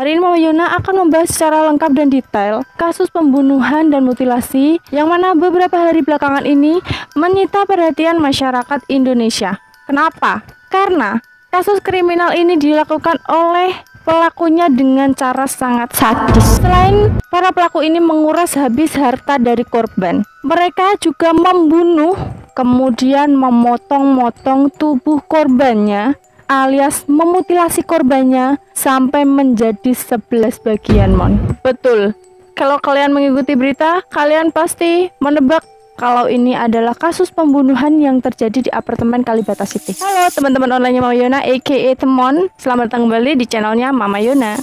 Hari ini Mama Yona akan membahas secara lengkap dan detail kasus pembunuhan dan mutilasi yang mana beberapa hari belakangan ini menyita perhatian masyarakat Indonesia. Kenapa? Karena kasus kriminal ini dilakukan oleh pelakunya dengan cara sangat sadis. Selain para pelaku ini menguras habis harta dari korban, mereka juga membunuh kemudian memotong-motong tubuh korbannya alias memutilasi korbannya sampai menjadi 11 bagian, Mon. Betul. Kalau kalian mengikuti berita, kalian pasti menebak kalau ini adalah kasus pembunuhan yang terjadi di apartemen Kalibata City. Halo teman-teman online Mama Yona aka Temon, selamat datang kembali di channelnya Mama Yona.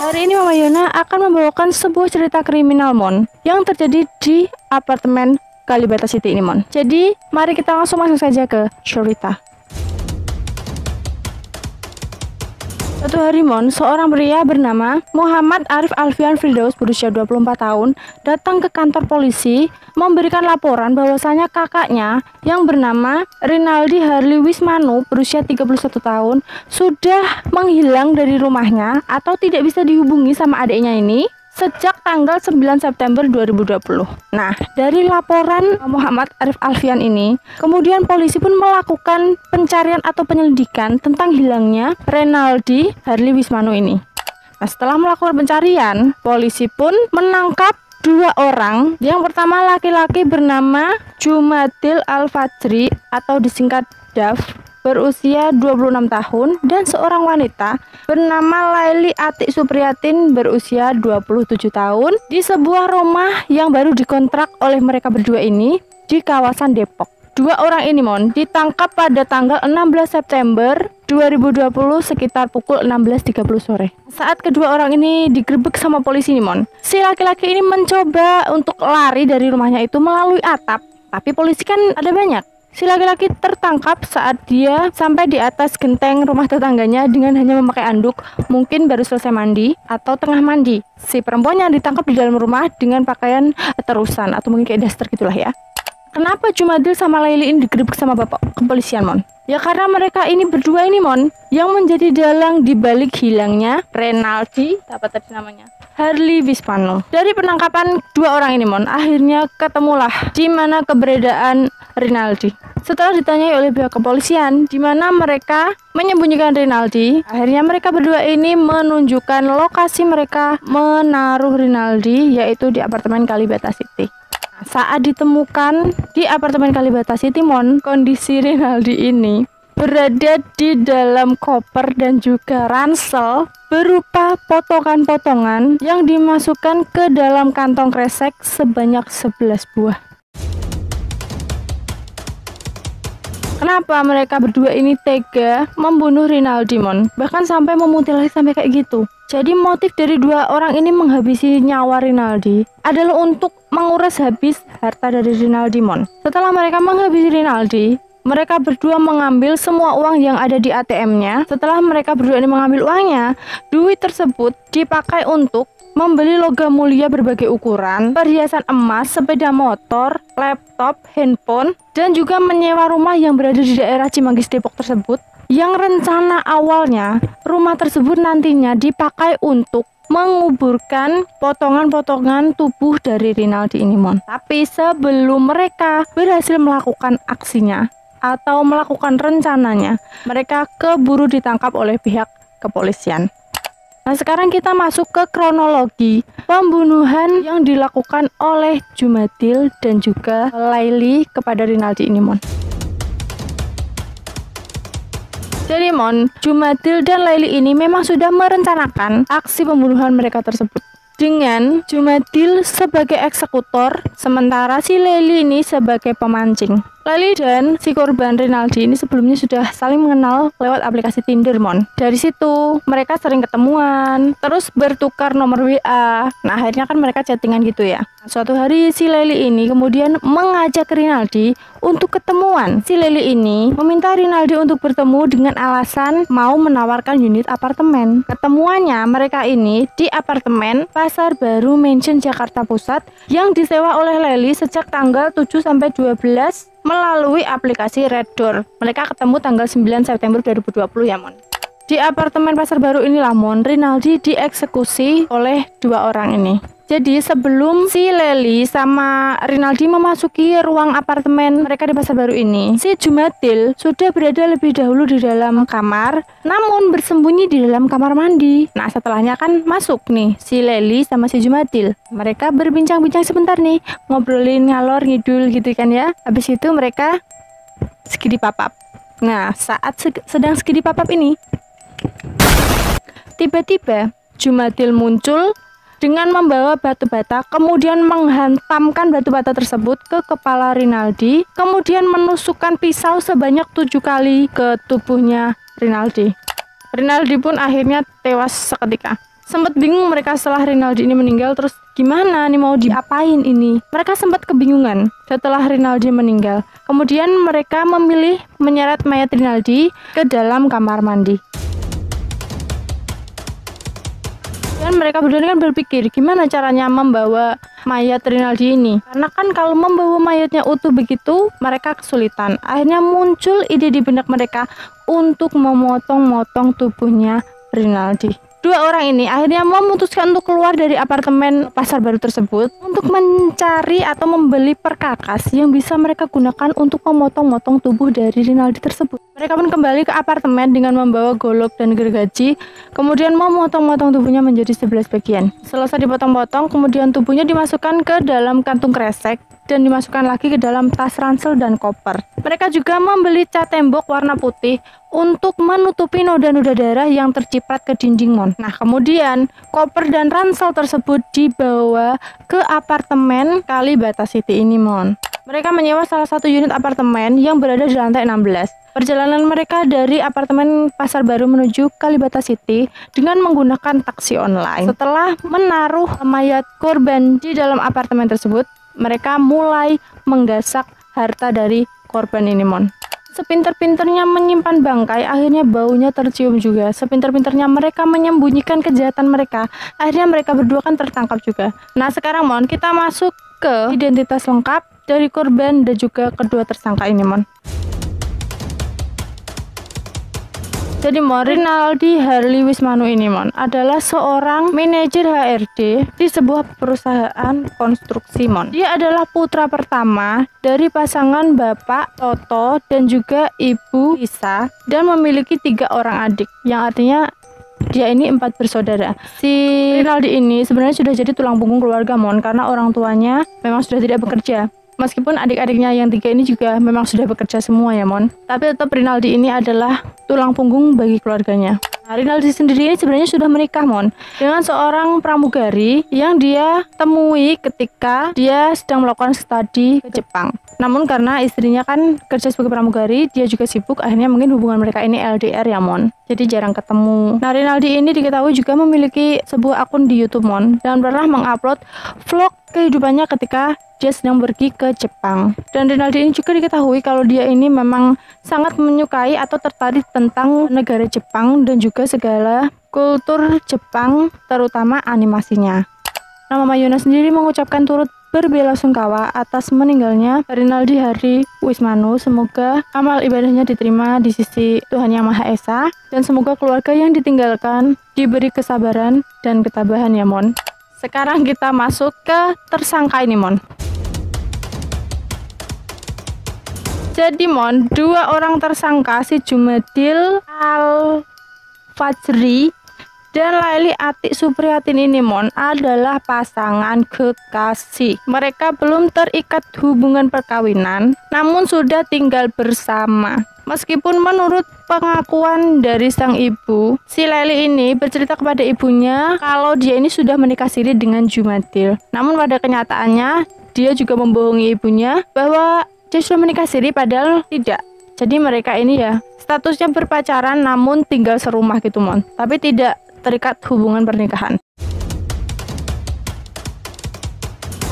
Hari ini Mama Yona akan membawakan sebuah cerita kriminal, Mon, yang terjadi di apartemen Kalibata City ini, Mon. Jadi mari kita langsung masuk saja ke cerita. Suatu hari, Mon, seorang pria bernama Muhammad Arif Alfian Firdaus berusia 24 tahun datang ke kantor polisi memberikan laporan bahwasanya kakaknya yang bernama Rinaldi Harli Wismanu berusia 31 tahun sudah menghilang dari rumahnya atau tidak bisa dihubungi sama adiknya ini sejak tanggal 9 September 2020. Nah, dari laporan Muhammad Arif Alfian ini, kemudian polisi pun melakukan pencarian atau penyelidikan tentang hilangnya Rinaldi Harli Wismanu ini. Nah, setelah melakukan pencarian, polisi pun menangkap dua orang. Yang pertama laki-laki bernama Jumadil Al-Fajri atau disingkat Daf, berusia 26 tahun, dan seorang wanita bernama Laili Atik Supriyatin berusia 27 tahun di sebuah rumah yang baru dikontrak oleh mereka berdua ini di kawasan Depok. Dua orang ini, Mon, ditangkap pada tanggal 16 September 2020 sekitar pukul 16.30 sore. Saat kedua orang ini digerebek sama polisi nih, Mon, si laki-laki ini mencoba untuk lari dari rumahnya itu melalui atap, tapi polisi kan ada banyak. Si laki-laki tertangkap saat dia sampai di atas genteng rumah tetangganya dengan hanya memakai anduk, mungkin baru selesai mandi atau tengah mandi. Si perempuannya ditangkap di dalam rumah dengan pakaian terusan atau mungkin kayak daster gitulah ya. Kenapa Jumadil sama Laili ini digerebek sama bapak kepolisian, Mon? Ya karena mereka ini berdua ini, Mon, yang menjadi dalang di balik hilangnya Rinaldi, apa tadi namanya? Harli Wismanu. Dari penangkapan dua orang ini, Mon, akhirnya ketemulah di mana keberadaan Rinaldi. Setelah ditanyai oleh pihak kepolisian di mana mereka menyembunyikan Rinaldi, akhirnya mereka berdua ini menunjukkan lokasi mereka menaruh Rinaldi, yaitu di apartemen Kalibata City. Saat ditemukan di apartemen Kalibata City, Mon, kondisi Rinaldi ini berada di dalam koper dan juga ransel berupa potongan-potongan yang dimasukkan ke dalam kantong kresek sebanyak 11 buah. Kenapa mereka berdua ini tega membunuh Rinaldi, Mon? Bahkan sampai memutilasi sampai kayak gitu. Jadi motif dari dua orang ini menghabisi nyawa Rinaldi adalah untuk menguras habis harta dari Rinaldi, Mon. Setelah mereka menghabisi Rinaldi, mereka berdua mengambil semua uang yang ada di ATM-nya. Setelah mereka berdua ini mengambil uangnya, duit tersebut dipakai untuk membeli logam mulia berbagai ukuran, perhiasan emas, sepeda motor, laptop, handphone, dan juga menyewa rumah yang berada di daerah Cimanggis Depok tersebut. Yang rencana awalnya rumah tersebut nantinya dipakai untuk menguburkan potongan-potongan tubuh dari Rinaldi ini, Mon. Tapi sebelum mereka berhasil melakukan aksinya atau melakukan rencananya, mereka keburu ditangkap oleh pihak kepolisian. Nah, sekarang kita masuk ke kronologi pembunuhan yang dilakukan oleh Jumadil dan juga Laili kepada Rinaldi ini, Mon. Jadi, Mon, Jumadil dan Laili ini memang sudah merencanakan aksi pembunuhan mereka tersebut dengan Jumadil sebagai eksekutor, sementara si Laili ini sebagai pemancing. Laili dan si korban Rinaldi ini sebelumnya sudah saling mengenal lewat aplikasi Tinder, Mon. Dari situ mereka sering ketemuan, terus bertukar nomor WA. Nah, akhirnya kan mereka chattingan gitu ya. Suatu hari si Laili ini kemudian mengajak Rinaldi untuk ketemuan. Si Laili ini meminta Rinaldi untuk bertemu dengan alasan mau menawarkan unit apartemen. Ketemuannya mereka ini di apartemen Pasar Baru Mansion Jakarta Pusat yang disewa oleh Laili sejak tanggal 7 sampai 12 melalui aplikasi Red Door. Mereka ketemu tanggal 9 September 2020 ya, Mon. Di apartemen Pasar Baru inilah Mon, Rinaldi dieksekusi oleh dua orang ini. Jadi sebelum si Leli sama Rinaldi memasuki ruang apartemen mereka di Pasar Baru ini, si Jumatil sudah berada lebih dahulu di dalam kamar, namun bersembunyi di dalam kamar mandi. Nah setelahnya kan masuk nih si Leli sama si Jumatil. Mereka berbincang-bincang sebentar nih, ngobrolin ngalor ngidul gitu kan ya. Habis itu mereka skidi papap. Nah saat sedang skidi papap ini, tiba-tiba Jumatil muncul dengan membawa batu bata, kemudian menghantamkan batu bata tersebut ke kepala Rinaldi, kemudian menusukkan pisau sebanyak 7 kali ke tubuhnya Rinaldi. Rinaldi pun akhirnya tewas seketika. Sempat bingung mereka setelah Rinaldi ini meninggal, terus gimana nih mau diapain ini? Mereka sempat kebingungan setelah Rinaldi meninggal. Kemudian mereka memilih menyeret mayat Rinaldi ke dalam kamar mandi. Dan mereka berdua kan berpikir gimana caranya membawa mayat Rinaldi ini, karena kan kalau membawa mayatnya utuh begitu mereka kesulitan. Akhirnya muncul ide di benak mereka untuk memotong-motong tubuhnya Rinaldi. Dua orang ini akhirnya memutuskan untuk keluar dari apartemen Pasar Baru tersebut untuk mencari atau membeli perkakas yang bisa mereka gunakan untuk memotong-motong tubuh dari Rinaldi tersebut. Mereka pun kembali ke apartemen dengan membawa golok dan gergaji, kemudian memotong-motong tubuhnya menjadi 11 bagian. Selesai dipotong-potong, kemudian tubuhnya dimasukkan ke dalam kantung kresek dan dimasukkan lagi ke dalam tas ransel dan koper. Mereka juga membeli cat tembok warna putih untuk menutupi noda-noda darah yang terciprat ke dinding Mon. Nah kemudian koper dan ransel tersebut dibawa ke apartemen Kalibata City ini Mon. Mereka menyewa salah satu unit apartemen yang berada di lantai 16. Perjalanan mereka dari apartemen Pasar Baru menuju Kalibata City dengan menggunakan taksi online. Setelah menaruh mayat korban di dalam apartemen tersebut, mereka mulai menggasak harta dari korban ini Mon. Sepinter-pinternya menyimpan bangkai, akhirnya baunya tercium juga. Sepinter-pinternya mereka menyembunyikan kejahatan mereka, akhirnya mereka berdua kan tertangkap juga. Nah sekarang Mon, kita masuk ke identitas lengkap dari korban dan juga kedua tersangka ini Mon. Jadi Mon, Rinaldi Harley Wismanu ini Mon adalah seorang manajer HRD di sebuah perusahaan konstruksi Mon. Dia adalah putra pertama dari pasangan Bapak Toto dan juga Ibu Lisa dan memiliki 3 orang adik, yang artinya dia ini 4 bersaudara. Si Rinaldi ini sebenarnya sudah jadi tulang punggung keluarga Mon, karena orang tuanya memang sudah tidak bekerja. Meskipun adik-adiknya yang 3 ini juga memang sudah bekerja semua ya Mon, tapi tetap Rinaldi ini adalah tulang punggung bagi keluarganya. Nah, Rinaldi sendiri ini sebenarnya sudah menikah Mon dengan seorang pramugari yang dia temui ketika dia sedang melakukan studi ke Jepang. Namun karena istrinya kan kerja sebagai pramugari, dia juga sibuk, akhirnya mungkin hubungan mereka ini LDR ya Mon, jadi jarang ketemu. Nah Rinaldi ini diketahui juga memiliki sebuah akun di YouTube Mon dan pernah mengupload vlog kehidupannya ketika dia sedang pergi ke Jepang. Dan Rinaldi ini juga diketahui kalau dia ini memang sangat menyukai atau tertarik tentang negara Jepang dan juga segala kultur Jepang, terutama animasinya. Nah, Mama Yuna sendiri mengucapkan turut berbelasungkawa atas meninggalnya Rinaldi Harley Wismanu. Semoga amal ibadahnya diterima di sisi Tuhan Yang Maha Esa dan semoga keluarga yang ditinggalkan diberi kesabaran dan ketabahan ya Mon. Sekarang kita masuk ke tersangka ini Mon. Jadi Mon, 2 orang tersangka, si Jumadil Al-Fajri dan Laili Atik Supriyatin ini Mon adalah pasangan kekasih. Mereka belum terikat hubungan perkawinan, namun sudah tinggal bersama. Meskipun menurut pengakuan dari sang ibu, si Laili ini bercerita kepada ibunya kalau dia ini sudah menikah siri dengan Jumadil. Namun pada kenyataannya dia juga membohongi ibunya bahwa dia sudah menikah siri, padahal tidak. Jadi mereka ini ya statusnya berpacaran namun tinggal serumah gitu Mon, tapi tidak terikat hubungan pernikahan.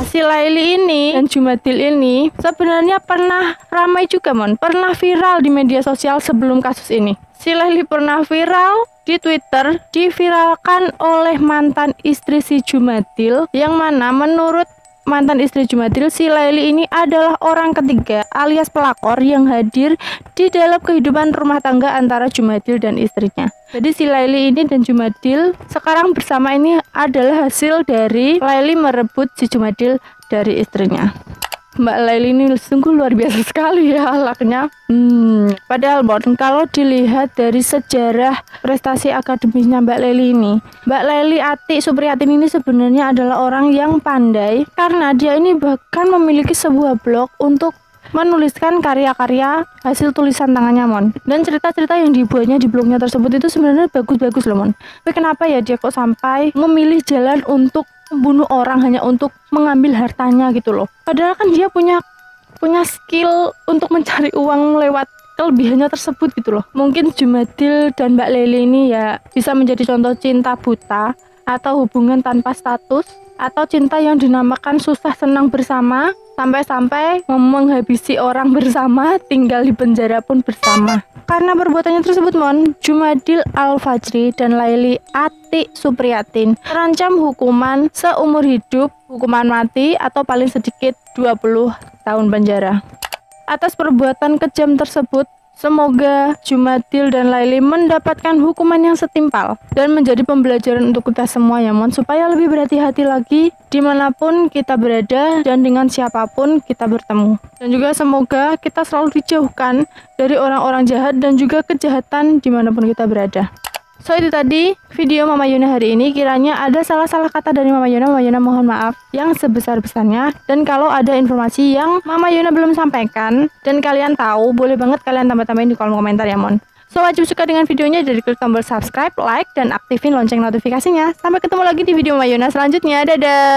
Si Laili ini dan Jumadil ini sebenarnya pernah ramai juga Mon, pernah viral di media sosial sebelum kasus ini. Si Laili pernah viral di Twitter, diviralkan oleh mantan istri si Jumadil, yang mana menurut mantan istri Jumadil, si Laili ini adalah orang ketiga alias pelakor yang hadir di dalam kehidupan rumah tangga antara Jumadil dan istrinya. Jadi si Laili ini dan Jumadil sekarang bersama ini adalah hasil dari Laili merebut si Jumadil dari istrinya. Mbak Laili ini sungguh luar biasa sekali ya akhlaknya. Padahal kalau dilihat dari sejarah prestasi akademisnya Mbak Laili ini, Mbak Laili Ati Supriyatin ini sebenarnya adalah orang yang pandai karena dia ini bahkan memiliki sebuah blog untuk menuliskan karya-karya hasil tulisan tangannya Mon. Dan cerita-cerita yang dibuatnya di blognya tersebut itu sebenarnya bagus-bagus loh Mon. Tapi kenapa ya dia kok sampai memilih jalan untuk membunuh orang hanya untuk mengambil hartanya gitu loh. Padahal kan dia punya skill untuk mencari uang lewat kelebihannya tersebut gitu loh. Mungkin Jumadil dan Mbak Laili ini ya bisa menjadi contoh cinta buta atau hubungan tanpa status atau cinta yang dinamakan susah senang bersama sampai-sampai menghabisi orang bersama, tinggal di penjara pun bersama. Karena perbuatannya tersebut Mon, Jumadil Al-Fajri dan Laili Ati Supriyatin terancam hukuman seumur hidup, hukuman mati atau paling sedikit 20 tahun penjara. Atas perbuatan kejam tersebut, semoga Jumadil dan Laili mendapatkan hukuman yang setimpal dan menjadi pembelajaran untuk kita semua ya Mon, supaya lebih berhati-hati lagi dimanapun kita berada dan dengan siapapun kita bertemu. Dan juga semoga kita selalu dijauhkan dari orang-orang jahat dan juga kejahatan dimanapun kita berada. So itu tadi video Mama Yuna hari ini. Kiranya ada salah-salah kata dari Mama Yuna mohon maaf yang sebesar-besarnya. Dan kalau ada informasi yang Mama Yuna belum sampaikan dan kalian tahu, boleh banget kalian tambah-tambahin di kolom komentar ya Mon. So wajib suka dengan videonya, jadi klik tombol subscribe, like, dan aktifin lonceng notifikasinya. Sampai ketemu lagi di video Mama Yuna selanjutnya. Dadah!